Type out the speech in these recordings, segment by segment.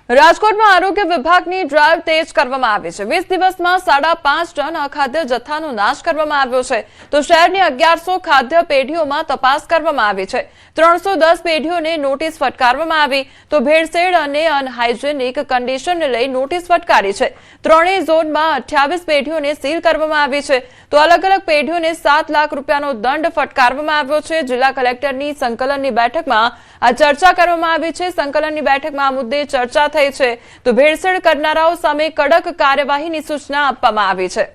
રાજકોટમાં આરોગ્ય વિભાગની ડ્રાઈવ તેજ કરવામાં આવી છે। 20 દિવસમાં 5.5 ટન અખાદ્ય જથ્થાનો નાશ કરવામાં આવ્યો છે, તો શહેરની 1100 ખાદ્ય પેઢીઓમાં તપાસ કરવામાં આવી છે। 310 પેઢીઓને નોટિસ ફટકારવામાં આવી, તો ભેળસેળ અને અનહાઇજેનિક કન્ડિશનને લઈ નોટિસ ફટકારી છે। ત્રણેય ઝોનમાં 28 પેઢીઓને સીલ કરવામાં આવી છે, તો અલગ અલગ પેઢીઓને 7 લાખ રૂપિયાનો દંડ ફટકારવામાં આવ્યો છે। જિલ્લા કલેક્ટરની સંકલનની બેઠકમાં આ ચર્ચા કરવામાં આવી છે। સંકલનની બેઠકમાં આ મુદ્દે ચર્ચા થઈ છે, તો ભેળસેળ કરનારાઓ સામે કડક કાર્યવાહીની સૂચના આપવામાં આવી છે।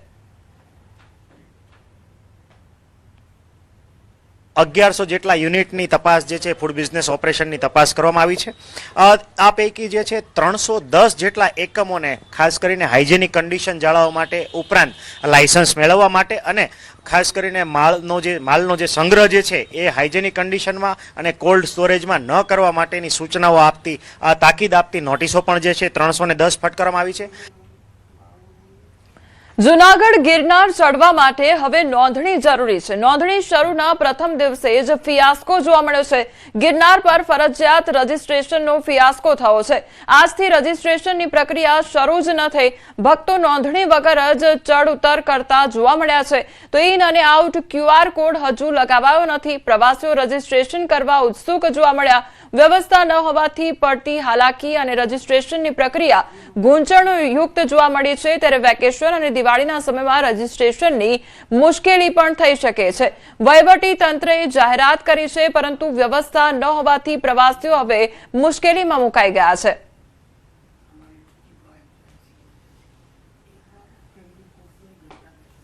1100 જેટલા યુનિટની તપાસ જે છે ફૂડ બિઝનેસ ઓપરેશનની તપાસ કરવામાં આવી છે। આ પૈકી જે છે 310 જેટલા એકમોને ખાસ કરીને હાઇજેનિક કન્ડિશન જાળવવા માટે ઉપરાંત લાયસન્સ મેળવવા માટે અને ખાસ કરીને માલનો જે સંગ્રહ જે છે એ હાઇજેનિક કન્ડિશનમાં અને કોલ્ડ સ્ટોરેજમાં ન કરવા માટેની સૂચનાઓ આપતી તાકીદ આપતી નોટિસો પણ જે છે 310 ફટકારવામાં આવી છે। જૂનાગઢ ગિરનાર ચડવા માટે હવે નોંધણી જરૂરી છે। નોંધણી શરૂના પ્રથમ દિવસે જ ફિયાસ્કો જોવા મળ્યો છે। ગિરનાર પર ફરજિયાત રજીસ્ટ્રેશનનો ફિયાસ્કો થયો છે। આજથી રજીસ્ટ્રેશનની પ્રક્રિયા શરૂ જ ન થઈ, ભક્તો નોંધણી વગર જ ચડ ઉતર કરતા જોવા મળ્યા છે। તો ઇન અને આઉટ QR કોડ હજુ લગાવાયો નથી। પ્રવાસીઓ રજીસ્ટ્રેશન કરવા ઉત્સુક જોવા મળ્યા। વ્યવસ્થા ન હોવાથી પડતી હાલાકી અને રજીસ્ટ્રેશનની પ્રક્રિયા ગૂંચવણયુક્ત જોવા મળી છે। ત્યારે વેકેશન અને દિવાળીના સમયમાં રજીસ્ટ્રેશનની મુશ્કેલી પણ થઈ શકે છે। વહીવટી તંત્રએ જાહેરાત કરી છે, પરંતુ વ્યવસ્થા ન હોવાથી પ્રવાસીઓ હવે મુશ્કેલીમાં મુકાઈ ગયા છે।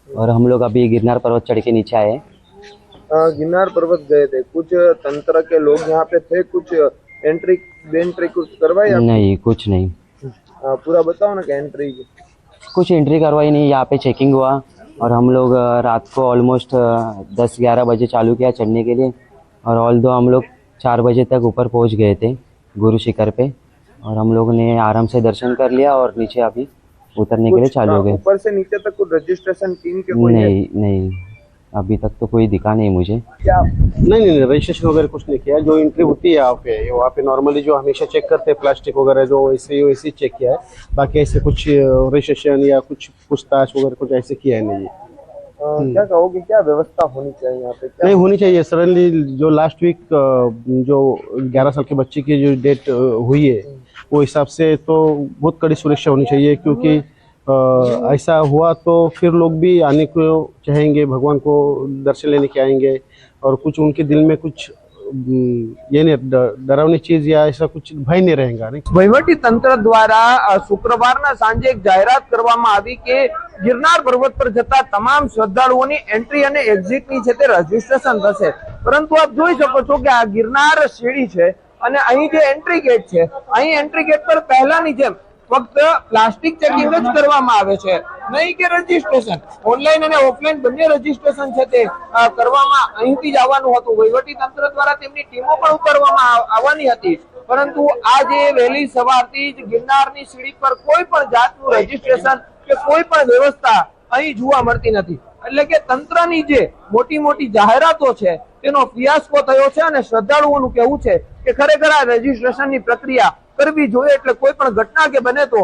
और हम लोग अभी गिरनार पर्वत चढ़ के नीचे आए। गिरनार पर्वत गए थे, कुछ तंत्र के लोग यहाँ पे थे, कुछ एंट्री कुछ करवाई? नहीं, कुछ नहीं। पूरा बताओ ना कि एंट्री कुछ एंट्री करवाई नहीं। यहाँ पे चेकिंग हुआ और हम लोग रात को ऑलमोस्ट 10-11 बजे चालू किया चढ़ने के लिए, और ऑल दो हम लोग 4 बजे तक ऊपर पहुँच गए थे गुरु शिखर पे, और हम लोग ने आराम से दर्शन कर लिया और नीचे अभी उतरने के लिए चालू हो गए। ऊपर से नीचे तक कुछ रजिस्ट्रेशन टीम के नहीं, अभी तक तो कोई दिखा नहीं मुझे। क्या? नहीं, रजिस्ट्रेशन वगैरह कुछ नहीं किया। जो एंट्री होती है वहाँ पे नॉर्मली जो हमेशा चेक करते हैं प्लास्टिक वगैरह, जो वैसे चेक किया है। बाकी ऐसे कुछ रजिस्ट्रेशन या कुछ पूछताछ वगैरह कुछ ऐसे किया है नहीं। क्या कहोगे, क्या व्यवस्था होनी चाहिए यहाँ पे? नहीं होनी चाहिए सडनली। जो लास्ट वीक जो 11 साल के बच्चे की जो डेट हुई है, वो हिसाब से तो बहुत कड़ी सुरक्षा होनी चाहिए, क्योंकि ऐसा हुआ तो फिर लोग भी आने को चाहेंगे, भगवान को दर्शन लेने के आएंगे, और कुछ उनके दिल में कुछ ये नहीं डरावनी चीज या ऐसा कुछ भय नहीं रहेगा। वहीवटी तंत्र द्वारा शुक्रवाરના સાંજે એક જાહેરાત કરવામાં આવી કે ગિરનાર પર્વત પર જતા તમામ શ્રદ્ધાળુઓની એન્ટ્રી અને એક્ઝિટની છે તે રજીસ્ટ્રેશન થશે। પરંતુ આપ જોઈ શકો છો કે આ ગિરનાર સીડી છે અને અહીં જે એન્ટ્રી ગેટ છે, અહીં એન્ટ્રી ગેટ પર પહેલાની જેમ ફક્ત પ્લાસ્ટિક ચેકિંગ જ કરવામાં આવે છે, નહીં કે રજીસ્ટ્રેશન। ઓનલાઈન અને ઓફલાઈન બંને રજીસ્ટ્રેશન છે તે કરવામાં અહીંથી જ આવવાનું હતું। વહીવટી તંત્ર દ્વારા તેમની ટીમો પણ ઉતારવામાં આવવાની હતી, પરંતુ આ જે વહેલી સવારથી જ ગિરનારની સીડી પર કોઈ પણ જાતનું રજીસ્ટ્રેશન કે કોઈ પણ વ્યવસ્થા અહીં જોવા મળતી નથી। એટલે કે તંત્રની જે મોટી જાહેરાતો છે તેનો ફિયાસ્કો થયો છે, અને શ્રદ્ધાળુઓનું કહેવું છે કે ખરેખર આ રજીસ્ટ્રેશનની પ્રક્રિયા કરવી જોઈએ, એટલે કોઈ પણ ઘટના કે બને તો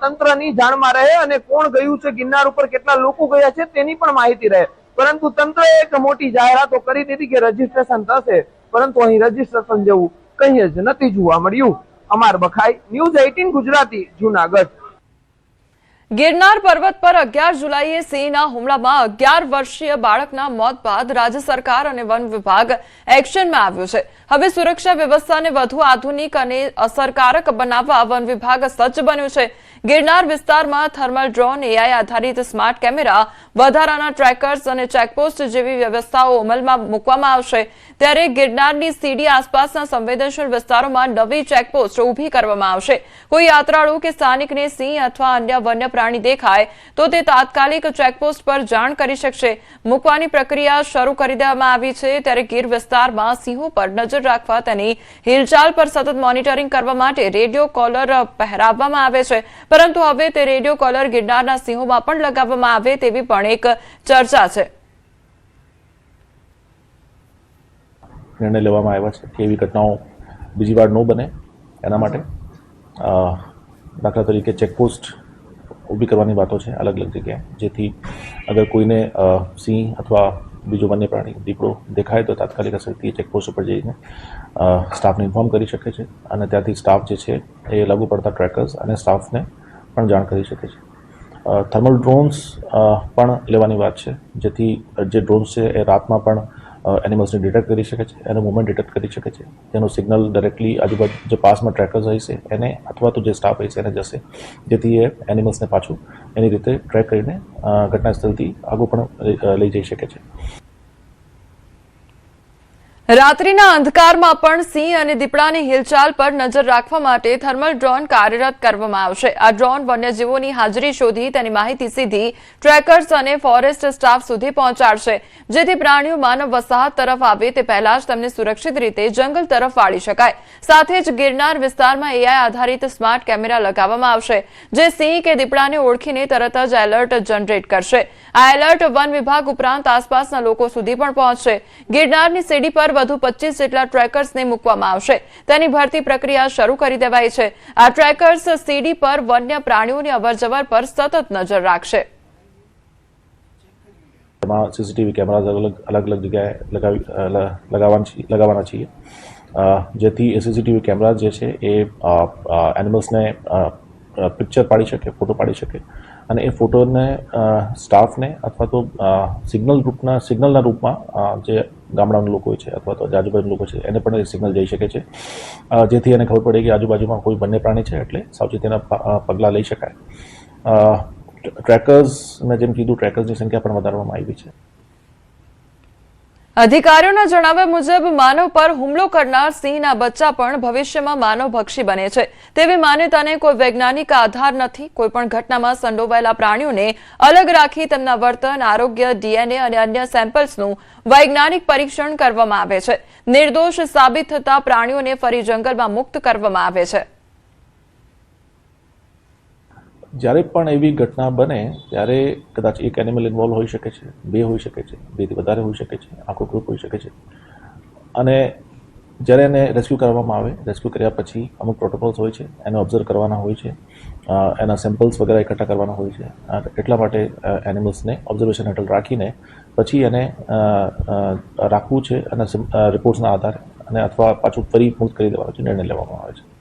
તંત્રની જાણમાં રહે અને કોણ ગયું છે ગિરનાર ઉપર, કેટલા લોકો ગયા છે તેની પણ માહિતી રહે। પરંતુ તંત્રએ એક મોટી જાહેરાતો કરી દીધી કે રજીસ્ટ્રેશન થશે, પરંતુ અહીં રજીસ્ટ્રેશન જેવું કંઈ જ નથી જોવા મળ્યું। અમર બખાઈ, ન્યૂઝ 18 ગુજરાતી, જૂનાગઢ। ગિરનાર પર્વત પર 11 જુલાઈએ સિંહના હુમલામાં 11 વર્ષીય બાળકના મોત બાદ રાજ્ય સરકાર અને વન વિભાગ એક્શનમાં આવ્યું છે। હવે સુરક્ષા વ્યવસ્થાને વધુ આધુનિક અને અસરકારક બનાવવા વન વિભાગ સજ્જ બન્યું છે। ગિરનાર વિસ્તારમાં થર્મલ ડ્રોન, AI આધારિત સ્માર્ટ કેમેરા, વધારાના ટ્રેકર્સ અને ચેકપોસ્ટ જેવી વ્યવસ્થાઓ અમલમાં મૂકવામાં આવશે। ત્યારે ગિરનારની સીડી આસપાસના સંવેદનશીલ વિસ્તારોમાં નવી ચેકપોસ્ટ ઊભી કરવામાં આવશે। કોઈ યાત્રાળુ કે સ્થાનિકને સિંહ અથવા અન્ય વન્ય પ્રાણી દેખાય તો તે તાત્કાલિક ચેકપોસ્ટ પર જાણ કરી શકશે। મૂકવાની પ્રક્રિયા શરૂ કરી દેવામાં આવી છે। ત્યારે ગીર વિસ્તારમાં સિંહો પર નજર રાખવા તેની હિલચાલ પર સતત મોનિટરિંગ કરવા માટે રેડિયો કોલર પહેરાવવામાં આવે છે, પરંતુ હવે તે રેડિયો કોલર ગિરનારના સિંહોમાં પણ લગાવવામાં આવે તેવી પણ એક ચર્ચા છે। નિર્ણય લેવામાં આવ્યા છે કે એવી ઘટનાઓ બીજી વાર ન બને એના માટે દાખલા તરીકે ચેકપોસ્ટ ઊભી કરવાની વાતો છે અલગ અલગ જગ્યાએ, જેથી અગર કોઈને સિંહ અથવા બીજો વન્ય પ્રાણી દીપડો દેખાય તો તાત્કાલિક અસરથી ચેકપોસ્ટ ઉપર જઈને સ્ટાફને ઇન્ફોર્મ કરી શકે છે અને ત્યાંથી સ્ટાફ જે છે એ લાગુ પડતા ટ્રેકર્સ અને સ્ટાફને પણ જાણ કરી શકે છે. થર્મલ ડ્રોન્સ પણ લેવાની વાત છે, જેથી જે ડ્રોન્સ છે એ રાતમાં પણ એનિમલ્સને ડિટેક્ટ કરી શકે છે, એનો મૂવમેન્ટ ડિટેક્ટ કરી શકે છે, તેનો સિગ્નલ ડાયરેક્ટલી આજુબાજુ જે પાસમાં ટ્રેકર્સ હોય છે એને અથવા તો જે સ્ટાફ હોય છે એને જશે, જેથી એ એનિમલ્સને પાછું એની રીતે ટ્રેક કરીને ઘટના સ્થળથી આગળ પણ લઈ જઈ શકે છે. રાત્રિના અંધકારમાં પણ સિંહ અને દીપડાની હિલચાલ પર નજર રાખવા માટે થર્મલ ડ્રોન કાર્યરત કરવામાં આવશે. આ ડ્રોન વન્યજીવોની હાજરી શોધી તેની માહિતી સીધી ટ્રેકર્સ અને ફોરેસ્ટ સ્ટાફ સુધી પહોંચાડશે, જેથી પ્રાણીઓ માનવ વસાહત તરફ આવે તે પહેલા જ તેમને સુરક્ષિત રીતે જંગલ તરફ વાળી શકાય. સાથે જ ગિરનાર વિસ્તારમાં એઆઈ આધારિત સ્માર્ટ કેમેરા લગાવવામાં આવશે, જે સિંહ કે દીપડાને ઓળખીને તરત જ એલર્ટ જનરેટ કરશે. આ એલર્ટ વન વિભાગ ઉપરાંત આસપાસના લોકો સુધી પણ પહોંચશે. ગિરનારની સીડી પર વધુ 25 જેટલા ટ્રેકર્સને મૂકવામાં આવશે. તેની ભરતી પ્રક્રિયા શરૂ કરી દેવાઈ છે. આ ટ્રેકર્સ સીડી પર વન્ય પ્રાણીઓની અવરજવર પર સતત નજર રાખશે. એમાં સીસીટીવી કેમેરાઝ અલગ અલગ જગ્યાએ લગાવવાના છીએ, જેથી એ સીસીટીવી કેમેરા જે છે એ એનિમલ્સને પિક્ચર પાડી શકે, ફોટો પાડી શકે અને એ ફોટોને સ્ટાફને અથવા તો સિગ્નલના રૂપમાં જે ગામડાના લોકો છે અથવા તો આજુબાજુ લોકો છે એને પણ એ સિગ્નલ જઈ શકે છે, જેથી એને ખબર પડે કે આજુબાજુમાં કોઈ વન્ય પ્રાણી છે, એટલે સાવચેતીના પગલાં લઈ શકાય. ટ્રેકર્સ મેં જેમ કીધું, ટ્રેકર્સની સંખ્યા પણ વધારવામાં આવી છે. અધિકારીઓના જણાવ્યા મુજબ માનવ પર હુમલો કરનાર સિંહના બચ્ચા પણ ભવિષ્યમાં માનવભક્ષી બને છે તેવી માન્યતાને કોઈ વૈજ્ઞાનિક આધાર નથી. કોઈપણ ઘટનામાં સંડોવાયેલા પ્રાણીઓને અલગ રાખી તેમના વર્તન, આરોગ્ય, ડીએનએ અને અન્ય સેમ્પલ્સનું વૈજ્ઞાનિક પરીક્ષણ કરવામાં આવે છે. નિર્દોષ સાબિત થતા પ્રાણીઓને ફરી જંગલમાં મુક્ત કરવામાં આવે છે. જ્યારે પણ એવી ઘટના બને ત્યારે કદાચ એક એનિમલ ઇન્વોલ્વ હોઈ શકે છે, 2 હોઈ શકે છે, 2 થી વધારે હોઈ શકે છે, આખો ગ્રુપ હોઈ શકે છે. અને જ્યારે એને રેસ્ક્યુ કરવામાં આવે, રેસ્ક્યુ કર્યા પછી અમુક પ્રોટોકોલ્સ હોય છે, એને ઓબ્ઝર્વ કરવાના હોય છે, એના સેમ્પલ્સ વગેરે એકઠા કરવાના હોય છે. એટલા માટે એનિમલ્સને ઓબ્ઝર્વેશન હેઠળ રાખીને પછી એને રાખવું છે અને રિપોર્ટ્સના આધારે અને અથવા પાછું ફરી મુક્ત કરી દેવાનો નિર્ણય લેવામાં આવે છે.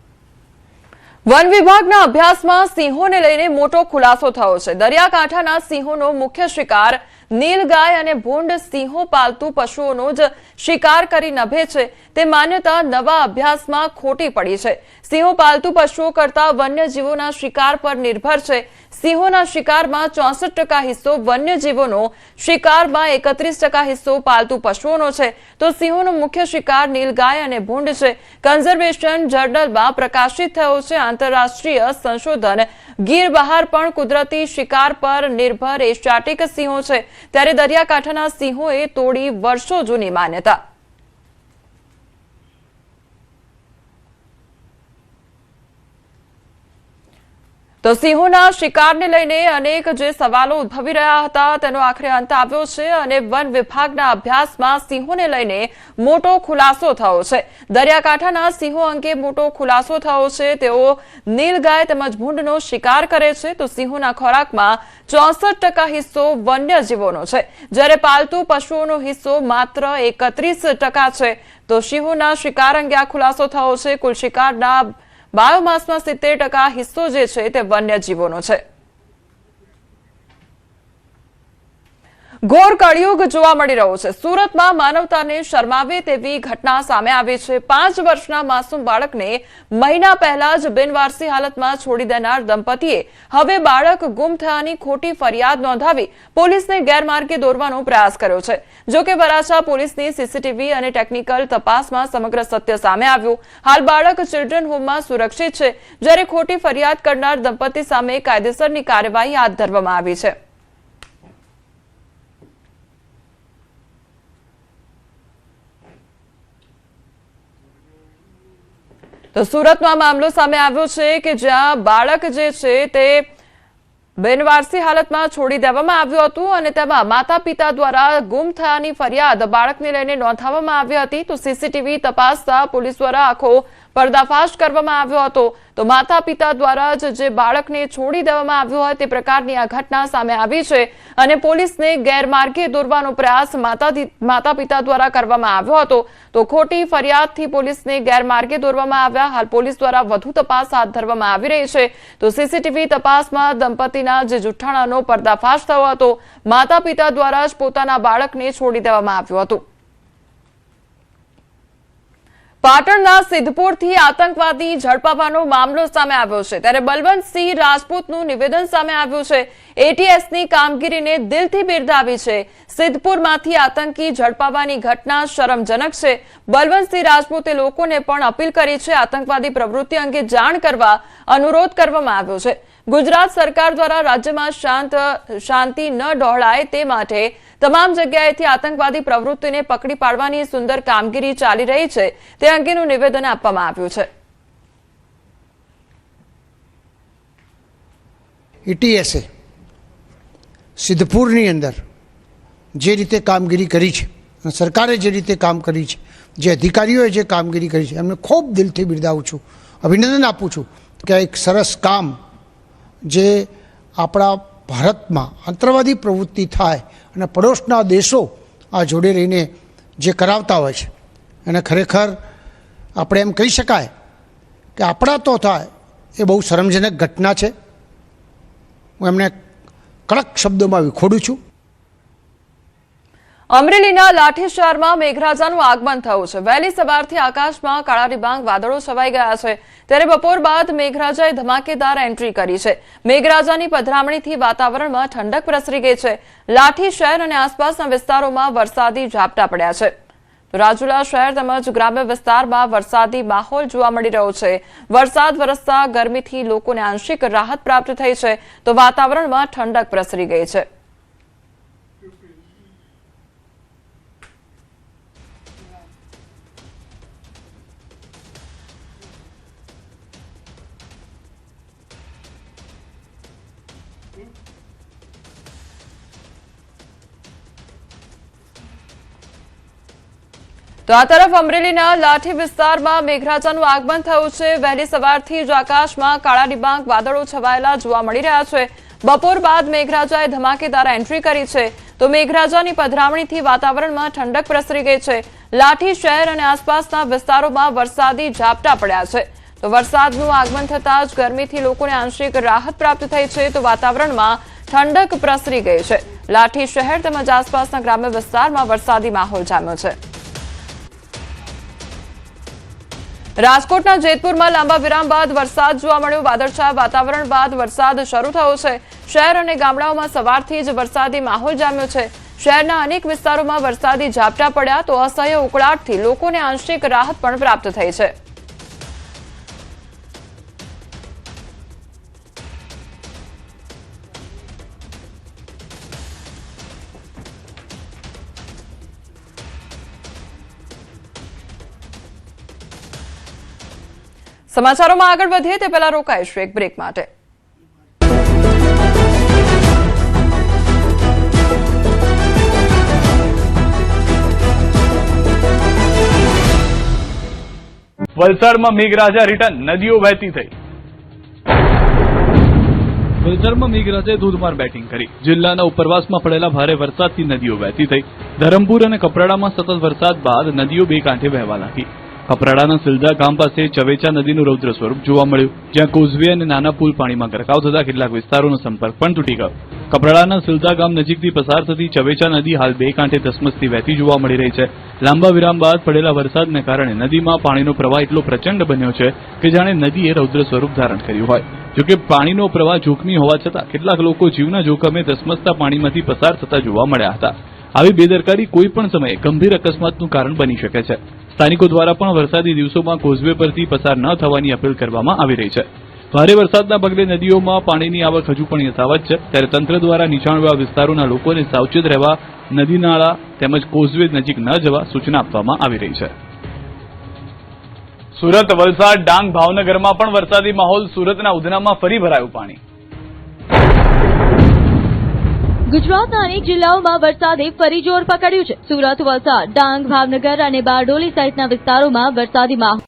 વન વિભાગના અભ્યાસમાં સિંહોને લઈને મોટો ખુલાસો થયો છે. દરિયાકાંઠાના સિંહોનો મુખ્ય શિકાર નીલગાય અને ભૂંડ સિંહો પાલતુ પશુઓનો જ શિકાર કરી નભે છે તે માન્યતા નવા અભ્યાસમાં ખોટી પડી છે. સિંહો પાલતુ પશુઓ કરતા વન્યજીવોના શિકાર પર નિર્ભર છે. સિંહોના શિકારમાં 64% હિસ્સો વન્યજીવોનો, શિકારમાં 31% હિસ્સો પાલતુ પશુઓનો છે. તો સિંહોનો મુખ્ય શિકાર નીલગાય અને ભૂંડ છે. કન્ઝર્વેશન જર્નલમાં પ્રકાશિત થયો છે આંતરરાષ્ટ્રીય સંશોધન. ગીર બહાર પણ કુદરતી શિકાર પર નિર્ભર એશિયાટિક સિંહો છે, ત્યારે દરિયાકાંઠાના સિંહોએ તોડી વર્ષો જૂની માન્યતા. તો સિંહોના શિકારને લઈને અનેક જે સવાલો ઉદ્ભવી રહ્યા હતા તેનો આખરે અંત આવ્યો છે અને વન વિભાગના અભ્યાસમાં સિંહોને લઈને મોટો ખુલાસો થયો છે. દરિયાકાંઠાના સિંહો અંગે મોટો ખુલાસો થયો છે. તેઓ નીલગાય તેમજ ભૂંડનો શિકાર કરે છે. તો સિંહોના ખોરાકમાં 64% હિસ્સો વન્યજીવોનો છે, જ્યારે પાલતુ પશુઓનો હિસ્સો માત્ર 31% છે. તો સિંહોના શિકાર અંગે આ ખુલાસો થયો છે. કુલ શિકારના બાયોમાસમાં 70% હિસ્સો જે છે તે વન્યજીવોનો છે. ઘોર કળિયુગ જોવા મળી રહ્યો છે. સુરતમાં માનવતાને શરમાવે તેવી ઘટના સામે આવી છે. 5 વર્ષના માસૂમ બાળકને મહિના પહેલા જ બિનવારસી હાલતમાં છોડી દેનાર દંપતીએ હવે બાળક ગુમ થયાની ખોટી ફરિયાદ નોંધાવી પોલીસને ગેરમાર્ગે દોરવાનો પ્રયાસ કર્યો છે. જો કે વરાછા પોલીસની સીસીટીવી અને ટેકનિકલ તપાસમાં સમગ્ર સત્ય સામે આવ્યું. હાલ બાળક ચિલ્ડ્રન હોમમાં સુરક્ષિત છે, જ્યારે ખોટી ફરિયાદ કરનાર દંપતી સામે કાયદેસરની કાર્યવાહી હાથ ધરવામાં આવી છે. તો સુરતમાં મામલો સામે આવ્યો છે કે જ્યાં બાળક જે છે તે બિનવારસી હાલતમાં છોડી દેવામાં આવ્યું હતું અને તેમાં માતા પિતા દ્વારા ગુમ થયાની ફરિયાદ બાળકને લઈને નોંધાવવામાં આવી હતી. તો સીસીટીવી તપાસતા પોલીસ દ્વારા આખો પર્દાફાશ કરવામાં આવ્યો હતો તો માતા પિતા દ્વારા જ જે બાળકને છોડી દેવામાં આવ્યું હોય તે પ્રકારની આ ઘટના સામે આવી છે અને પોલીસને ગેરમાર્ગે દોરવાનો પ્રયાસ માતા પિતા દ્વારા કરવામાં આવ્યો હતો તો ખોટી ફરિયાદથી પોલીસને ગેરમાર્ગે દોરવામાં આવ્યા. હાલ પોલીસ દ્વારા વધુ તપાસ હાથ ધરવામાં આવી રહી છે તો સીસીટીવી તપાસમાં દંપતીના જે જુઠ્ઠાણાનો પર્દાફાશ થયો હતો. માતા પિતા દ્વારા જ પોતાના બાળકને છોડી દેવામાં આવ્યું હતું. પાટણના સિદ્ધપુરથી આતંકવાદી ઝડપાવાનો મામલો સામે આવ્યો છે ત્યારે બલવંતસિંહ રાજપૂતનું નિવેદન સામે આવ્યું છે. એટીએસની કામગીરીને દિલથી બિરદાવી છે. સિદ્ધપુરમાંથી આતંકી ઝડપાવાની ઘટના શરમજનક છે. બલવંતસિંહ રાજપૂતે લોકોને પણ અપીલ કરી છે. આતંકવાદી પ્રવૃત્તિ અંગે જાણ કરવા અનુરોધ કરવામાં આવ્યો છે. ગુજરાત સરકાર દ્વારા રાજ્યમાં શાંતિ ન ડહોળાય તે માટે તમામ જગ્યાએથી આતંકવાદી પ્રવૃત્તિને પકડી પાડવાની સુંદર કામગીરી ચાલી રહી છે તે અંગેનું નિવેદન આપવામાં આવ્યું છે. એટીએસે સિદ્ધપુરની અંદર જે રીતે કામગીરી કરી છે અને સરકારે જે રીતે કામ કરી છે, જે અધિકારીઓએ જે કામગીરી કરી છે એમને ખૂબ દિલથી બિરદાવું છું, અભિનંદન આપું છું કે એક સરસ કામ જે આપણા ભારતમાં આતંકવાદી પ્રવૃત્તિ થાય અને પડોશના દેશો આ જોડે રહીને જે કરાવતા હોય છે એને ખરેખર આપણે એમ કહી શકાય કે આપણા તો થાય એ બહુ શરમજનક ઘટના છે. હું એમને કડક શબ્દોમાં વિખોડું છું. અમરેલીના લાઠીશહારમાં મેઘરાજાનું આગમન થયું છે. વહેલી સવારથી આકાશમાં કાળા ડિબાંગ વાદળો છવાઈ ગયા છે ત્યારે બપોર બાદ મેઘરાજાએ ધમાકેદાર એન્ટ્રી કરી છે. મેઘરાજાની પધરામણીથી વાતાવરણમાં ઠંડક પ્રસરી ગઈ છે. લાઠી શહેર અને આસપાસના વિસ્તારોમાં વરસાદી ઝાપટા પડ્યા છે. રાજુલા શહેર તેમજ ગ્રામ્ય વિસ્તારમાં વરસાદી માહોલ જોવા મળી રહ્યો છે. વરસાદ વરસતા ગરમીથી લોકોને આંશિક રાહત પ્રાપ્ત થઈ છે તો વાતાવરણમાં ઠંડક પ્રસરી ગઈ છે. તો આ તરફ અમરેલીના લાઠી વિસ્તારમાં મેઘરાજાનું આગમન થયું છે. વહેલી સવારથી જ આકાશમાં કાળા ડિબાંગ વાદળો છવાયેલા જોવા મળી રહ્યા છે. બપોર બાદ મેઘરાજાએ ધમાકેદાર એન્ટ્રી કરી છે તો મેઘરાજાની પધરામણીથી વાતાવરણમાં ઠંડક પ્રસરી ગઈ છે. લાઠી શહેર અને આસપાસના વિસ્તારોમાં વરસાદી ઝાપટા પડ્યા છે તો વરસાદનું આગમન થતાં જ ગરમીથી લોકોને આંશિક રાહત પ્રાપ્ત થઈ છે તો વાતાવરણમાં ઠંડક પ્રસરી ગઈ છે. લાઠી શહેર તેમજ આસપાસના ગ્રામ્ય વિસ્તારમાં વરસાદી માહોલ જામ્યો છે. રાજકોટના જેતપુરમાં લાંબા વિરામ બાદ વરસાદ જોવા મળ્યો. વાદળછાયા વાતાવરણ બાદ વરસાદ શરૂ થયો છે. શહેર અને ગામડાઓમાં સવારથી જ વરસાદી માહોલ જામ્યો છે. શહેરના અનેક વિસ્તારોમાં વરસાદી ઝાપટા પડ્યા તો અસહ્ય ઉકળાટથી લોકોને આંશિક રાહત પણ પ્રાપ્ત થઈ છે. સમાચારોમાં આગળ વધીએ તે પહેલા રોકાઈશું એક બ્રેક માટે. વલસાડમાં મેઘરાજા રિટર્ન, નદીઓ વહેતી થઈ. વલસાડમાં મેઘરાજાએ ધોધમાર બેટિંગ કરી. જિલ્લાના ઉપરવાસમાં પડેલા ભારે વરસાદથી નદીઓ વહેતી થઈ. ધરમપુર અને કપરાડામાં સતત વરસાદ બાદ નદીઓ બે કાંઠે વહેવા લાગી. કપરાડાના સિલદા ગામ પાસે ચવેચા નદીનું રૌદ્ર સ્વરૂપ જોવા મળ્યું, જ્યાં કોઝવે અને નાના પુલ પાણીમાં ગરકાવ થતા કેટલાક વિસ્તારોનો સંપર્ક પણ તૂટી ગયો. કપરાડાના સિલદા ગામ નજીકથી પસાર થતી ચવેચા નદી હાલ બે કાંઠે ધસમસતી વહેતી જોવા મળી રહી છે. લાંબા વિરામ બાદ પડેલા વરસાદને કારણે નદીમાં પાણીનો પ્રવાહ એટલો પ્રચંડ બન્યો છે કે જાણે નદીએ રૌદ્ર સ્વરૂપ ધારણ કર્યું હોય. જોકે પાણીનો પ્રવાહ જોખમી હોવા છતાં કેટલાક લોકો જીવના જોખમે ધસમસતા પાણીમાંથી પસાર થતા જોવા મળ્યા હતા. આવી બેદરકારી કોઈ પણ સમયે ગંભીર અકસ્માતનું કારણ બની શકે છે. સ્થાનિકો દ્વારા પણ વરસાદી દિવસોમાં કોઝવે પરથી પસાર ન થવાની અપીલ કરવામાં આવી રહી છે. ભારે વરસાદના પગલે નદીઓમાં પાણીની આવક હજુ પણ યથાવત છે, ત્યારે તંત્ર દ્વારા નીચાણવાળા વિસ્તારોના લોકોને સાવચેત રહેવા, નદી નાળા તેમજ કોઝવે નજીક ન જવા સૂચના આપવામાં આવી રહી છે. સુરત, વલસાડ, ડાંગ, ભાવનગરમાં પણ વરસાદી માહોલ. સુરતના ઉધનામાં ફરી ભરાયું પાણી. ગુજરાતના અનેક જિલ્લાઓમાં વરસાદે ફરી જોર પકડ્યું છે. સુરત, વલસાડ, ડાંગ, ભાવનગર અને બારડોલી સહિતના વિસ્તારોમાં વરસાદી માહોલ.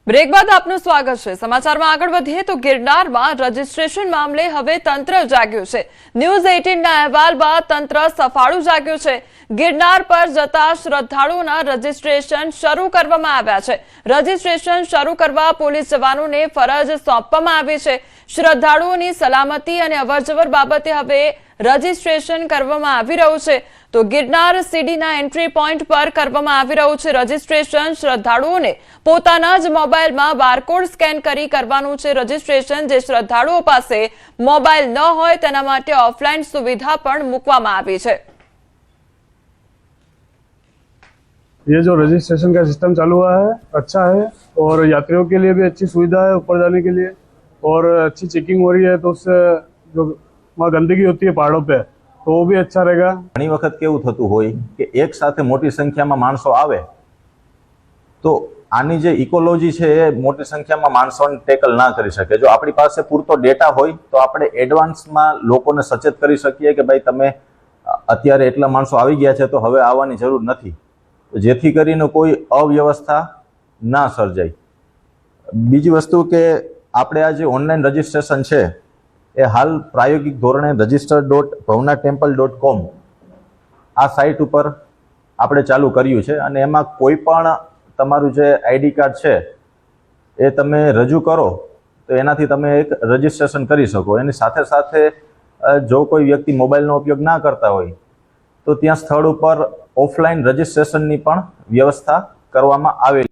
બ્રેક બાદ આપનું સ્વાગત છે। સમાચારમાં આગળ વધીએ તો ગિરનારમાં રજીસ્ટ્રેશન મામલે હવે તંત્ર જાગ્યું છે। ન્યૂઝ 18ના અહેવાલ બાદ તંત્ર સફાળું જાગ્યું છે। ગિરનાર પર જતા શ્રદ્ધાળુઓના રજીસ્ટ્રેશન શરૂ કરવામાં આવ્યા છે। રજીસ્ટ્રેશન શરૂ કરવા પોલીસ જવાનોને ફરજ સોંપવામાં આવી છે। શ્રદ્ધાળુઓની સલામતી અને અવરજવર બાબતે હવે રજીસ્ટ્રેશન કરવામાં આવી રહ્યું છે। તો ગિરનાર સીડીના એન્ટ્રી પોઈન્ટ પર કરવામાં આવી રહ્યું છે રજીસ્ટ્રેશન। શ્રદ્ધાળુઓને પોતાના જ મોબાઈલમાં બારકોડ સ્કેન કરી કરવાનું છે રજીસ્ટ્રેશન। જે શ્રદ્ધાળુઓ પાસે મોબાઈલ ન હોય તેના માટે ઓફલાઈન સુવિધા પણ મૂકવામાં આવી છે। ये जो रजिस्ट्रेशन का सिस्टम चालू हुआ है अच्छा है और यात्रियों के लिए भी अच्छी सुविधा है ऊपर जाने के लिए और अच्छी चेकिंग हो रही है तो उससे जो वहाँ गंदगी होती है पहाड़ों पे तो वो भी अच्छा रहेगा। ઘણી વખત કેવું થતું હોય કે એક સાથે મોટી સંખ્યામાં માણસો આવે તો આની જે ઇકોલોજી છે એ મોટી સંખ્યામાં માણસોને ટેકલ ના કરી શકે। જો આપણી પાસે પૂરતો ડેટા હોય તો આપણે એડવાન્સમાં લોકોને સચેત કરી શકીએ કે ભાઈ તમે અત્યારે એટલા માણસો આવી ગયા છે તો હવે આવવાની જરૂર નથી, જેથી કરીને કોઈ અવ્યવસ્થા ના સર્જાય। બીજી વસ્તુ કે આપણે આ જે ઓનલાઈન રજીસ્ટ્રેશન છે એ હાલ પ્રાયોગિક ધોરણે register.bhavnatemple.com આ સાઇટ ઉપર આપણે ચાલુ કર્યું છે અને એમાં કોઈ પણ તમારું જે આઈડી કાર્ડ છે એ તમે રજૂ કરો તો એનાથી તમે એક રજીસ્ટ્રેશન કરી શકો। એની સાથે સાથે જો કોઈ વ્યક્તિ મોબાઈલનો ઉપયોગ ના કરતા હોય તો ત્યાં સ્થળ ઉપર ઓફલાઈન રજીસ્ટ્રેશનની પણ વ્યવસ્થા કરવામાં આવેલી